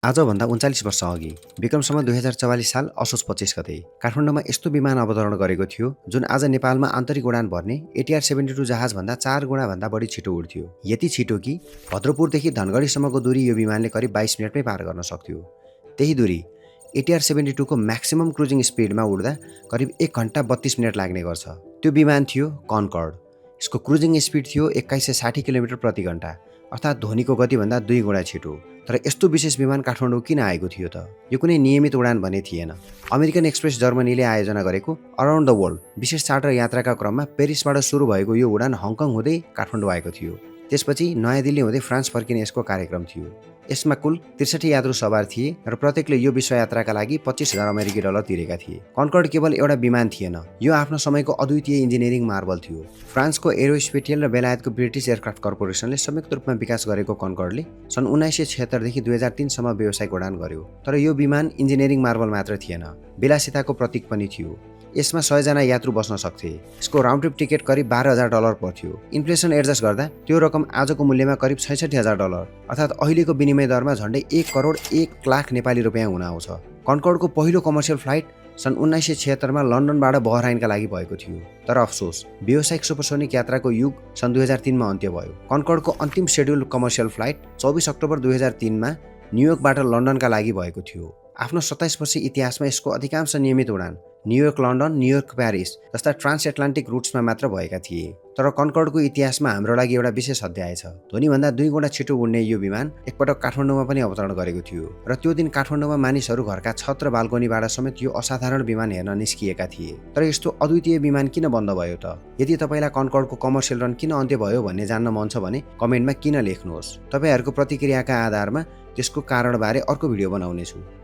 आजभन्दा 39 वर्ष अघि विक्रमसम्म 2044 साल असोज 25 गते काठमाडौँमा यस्तो विमान अवतरण गरेको थियो जुन आज नेपालमा आन्तरिक उडान भर्ने एटीआर 72 जहाजभन्दा 4 गुणाभन्दा बढी छिटो उड्थ्यो। यति छिटो कि भद्रपुरदेखि धनगढीसम्मको दूरी यो विमानले करिब 22 मिनटमै पार गर्न सक्थ्यो। त्यही दूरी एटीआर 72 को म्याक्सिमम क्रुजिङ स्पिडमा उड्दा करिब 1 घण्टा 32 मिनट लाग्ने गर्छ। त्यो विमान थियो कन्कर्ड। यसको क्रुजिङ स्पिड थियो 2160 किलोमिटर प्रति घण्टा, अर्थात् ध्वनिको गतिभन्दा 2 गुणा छिटो। तर यस्तो विशेष विमान काठमाडौँ किन आएको थियो त? यो कुनै नियमित उडान भने थिएन। अमेरिकन एक्सप्रेस जर्मनीले आयोजना गरेको अराउन्ड द वर्ल्ड विशेष चार्टर यात्राका क्रममा पेरिसबाट सुरु भएको यो उडान हङकङ हुँदै काठमाडौँ आएको थियो। त्यसपछि नयाँ दिल्ली हुँदै फ्रान्स फर्किने यसको कार्यक्रम थियो। यसमा कुल 63 यात्रु सवार थिए र प्रत्येकले यो विश्व यात्राका लागि 25,000 अमेरिकी डलर तिरेका थिए। कन्कर्ड केवल एउटा विमान थिएन, यो आफ्नो समयको अद्वितीय इन्जिनियरिङ मार्बल थियो। फ्रान्सको एरोस्पेटियल र बेलायतको ब्रिटिस एयरक्राफ्ट कर्पोरेसनले संयुक्त रूपमा विकास गरेको कन्कर्डले सन् 1976 देखि 2003 सम्म व्यावसायिक उडान गर्यो। तर यो विमान इन्जिनियरिङ मार्बल मात्र थिएन, विलासिताको प्रतीक पनि थियो। यसमा 100 जना यात्रु बस्न सक्थे। यसको राउन्ड ट्रिप टिकट करिब 12,000 डलर पर्थ्यो। इन्फ्लेसन एडजस्ट गर्दा त्यो रकम आजको मूल्यमा करिब 66,000 डलर, अर्थात् अहिलेको विनिमय दरमा झन्डै 1 करोड 1 लाख नेपाली रुपियाँ हुन आउँछ। कन्कर्डको पहिलो कमर्सियल फ्लाइट सन् 1976 मा लन्डनबाट बहराइनका लागि भएको थियो। तर अफसोस, व्यावसायिक सुपरसोनिक यात्राको युग सन् 2003 मा अन्त्य भयो। कन्कर्डको अन्तिम शेड्युल कमर्सियल फ्लाइट 24 अक्टोबर 2003 मा न्युयोर्कबाट लन्डनका लागि भएको थियो। आफ्नो 27 वर्षीय इतिहासमा यसको अधिकांश नियमित उडान न्युयोर्क लन्डन, न्युयोर्क प्यारिस जस्ता ट्रान्स एटलान्टिक रुट्समा मात्र भएका थिए। तर कन्कर्डको इतिहासमा हाम्रो लागि एउटा विशेष अध्याय छ। ध्वनिभन्दा 2 गुणा छिटो उड्ने यो विमान एकपटक काठमाडौँमा पनि अवतरण गरेको थियो र त्यो दिन काठमाडौँमा मानिसहरू घरका छत र बाल्कनीबाट समेत यो असाधारण विमान हेर्न निस्किएका थिए। तर यस्तो अद्वितीय विमान किन बन्द भयो त? यदि तपाईँलाई कन्कर्डको कमर्सियल रन किन अन्त्य भयो भन्ने जान्न मन छ भने कमेन्टमा किन लेख्नुहोस्। तपाईँहरूको प्रतिक्रियाका आधारमा त्यसको कारणबारे अर्को भिडियो बनाउनेछु।